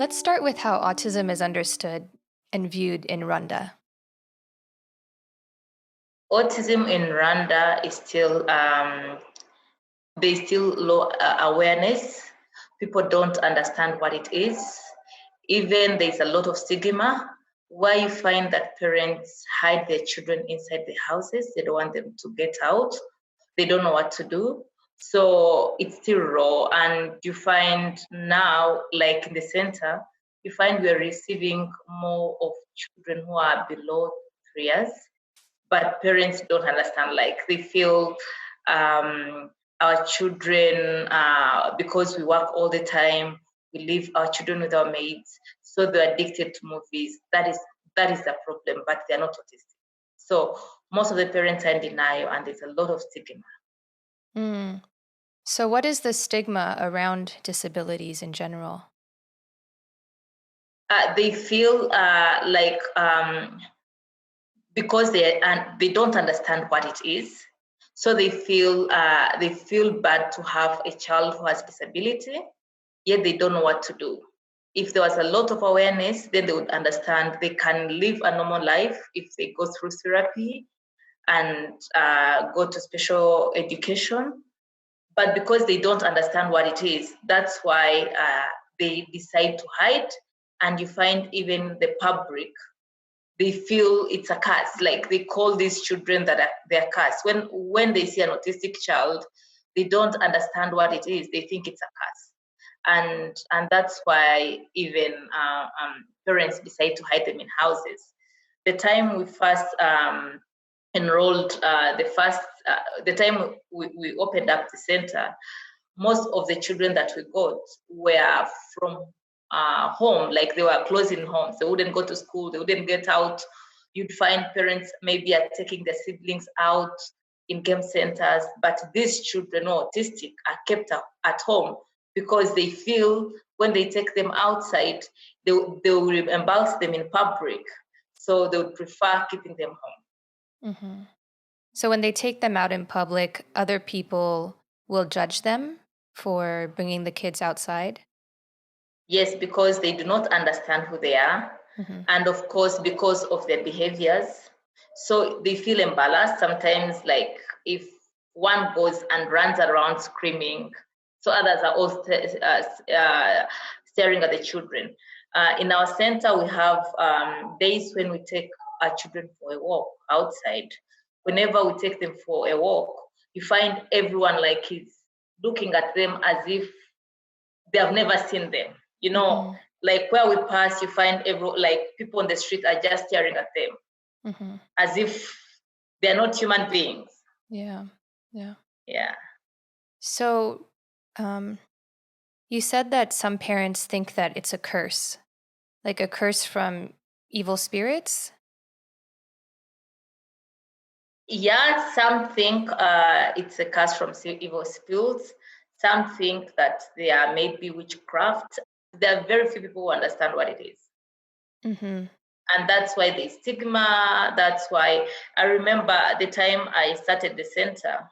Let's start with how autism is understood and viewed in Rwanda. Autism in Rwanda is still there's still low awareness. People don't understand what it is. Even there's a lot of stigma where you find that parents hide their children inside their houses. They don't want them to get out. They don't know what to do. So it's still raw. And you find now, like in the center, you find we're receiving more of children who are below 3 years, but parents don't understand. Like they feel our children, because we work all the time, we leave our children with our maids, so they're addicted to movies. That is the problem, but they're not autistic. So most of the parents are in denial, and there's a lot of stigma. So, what is the stigma around disabilities in general? They feel like because they don't understand what it is, so they feel bad to have a child who has disability, yet they don't know what to do. If there was a lot of awareness, then they would understand they can live a normal life if they go through therapy and go to special education. But because they don't understand what it is, that's why they decide to hide. And you find even the public, they feel it's a curse. Like they call these children that they're cursed. When they see an autistic child, they don't understand what it is. They think it's a curse, and that's why even parents decide to hide them in houses. The time we first enrolled, the time we opened up the center, most of the children that we got were from home, like they were closing homes. They wouldn't go to school, they wouldn't get out. You'd find parents maybe are taking their siblings out in game centers, but these children who are autistic are kept at home because they feel when they take them outside, they will embarrass them in public. So they would prefer keeping them home. Mm-hmm. So, when they take them out in public, other people will judge them for bringing the kids outside? Yes, because they do not understand who they are. Mm-hmm. And of course, because of their behaviors. So they feel embarrassed sometimes, like if one goes and runs around screaming, so others are all staring at the children. In our center, we have days when we take our children for a walk outside. Whenever we take them for a walk, you find everyone like is looking at them as if they have never seen them. You know, mm-hmm. Like where we pass, you find people on the street are just staring at them, mm-hmm. as if they're not human beings. Yeah. So, you said that some parents think that it's a curse, like a curse from evil spirits? Yeah, some think it's a curse from evil spirits. Some think that they are maybe witchcraft. There are very few people who understand what it is. Mm-hmm. And that's why the stigma, that's why I remember the time I started the center,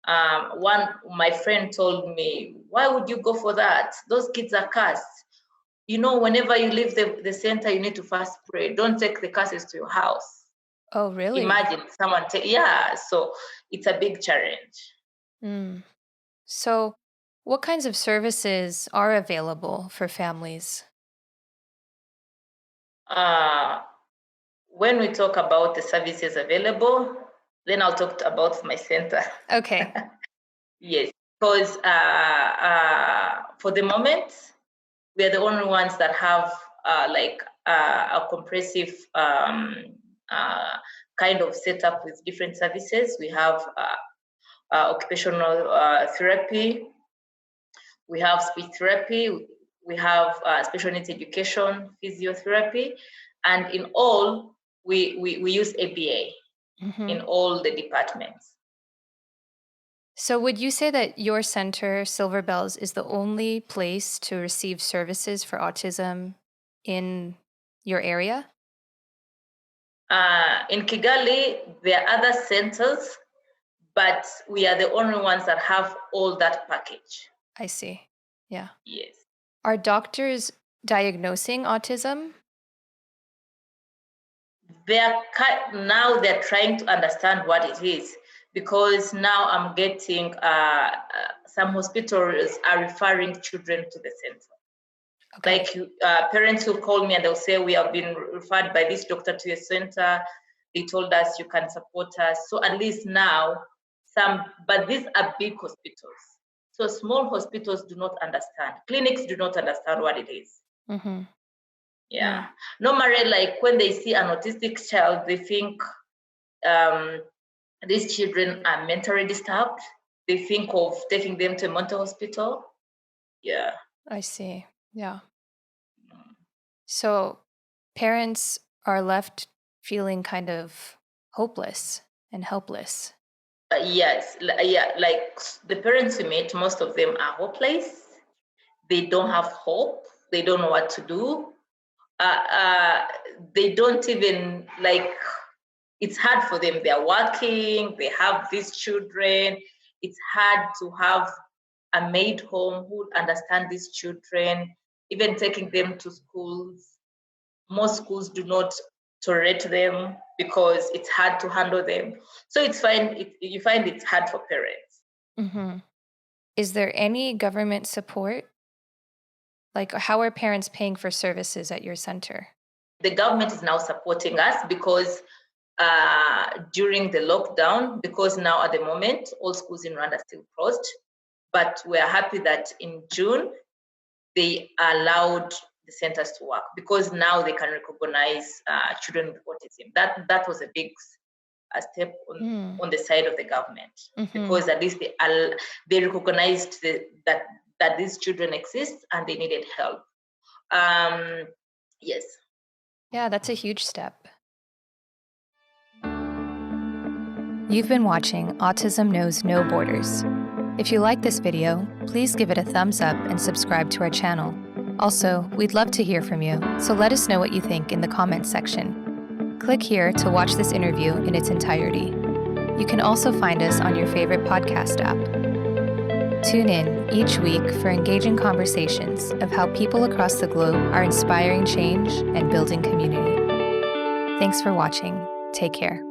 my friend told me, why would you go for that? Those kids are cursed. You know, whenever you leave the center, you need to first pray. Don't take the curses to your house. Oh, really? Imagine someone so it's a big challenge. So what kinds of services are available for families? When we talk about the services available, then I'll talk about my center. Okay. Yes, because for the moment, we are the only ones that have a comprehensive kind of setup with different services. We have occupational therapy, we have speech therapy, we have special needs education, physiotherapy, and in all, we use ABA mm-hmm. in all the departments. So would you say that your center, Silver Bells, is the only place to receive services for autism in your area? In Kigali, there are other centers, but we are the only ones that have all that package. I see. Yeah. Yes. Are doctors diagnosing autism? Now they're trying to understand what it is, because now I'm getting some hospitals are referring children to the center. Okay. Like parents will call me and they'll say, we have been referred by this doctor to your center. They told us you can support us. So at least now but these are big hospitals. So small hospitals do not understand. Clinics do not understand what it is. Mm-hmm. Yeah. Normally, like when they see an autistic child, they think these children are mentally disturbed. They think of taking them to a mental hospital. Yeah. I see. Yeah. So parents are left feeling kind of hopeless and helpless. Yes. Yeah. Like the parents we meet, most of them are hopeless. They don't have hope. They don't know what to do. They don't even like. It's hard for them. They are working. They have these children. It's hard to have a maid home who understand these children. Even taking them to schools, most schools do not tolerate them because it's hard to handle them. So you find it's hard for parents. Mm-hmm. Is there any government support? Like, how are parents paying for services at your center? The government is now supporting us because during the lockdown, because now at the moment all schools in Rwanda are still closed, but we're happy that in June they allowed the centers to work because now they can recognize children with autism. That was a big step on the side of the government, because at least they recognized that these children exist and they needed help. Yes. Yeah, that's a huge step. You've been watching Autism Knows No Borders. If you like this video, please give it a thumbs up and subscribe to our channel. Also, we'd love to hear from you, so let us know what you think in the comments section. Click here to watch this interview in its entirety. You can also find us on your favorite podcast app. Tune in each week for engaging conversations of how people across the globe are inspiring change and building community. Thanks for watching. Take care.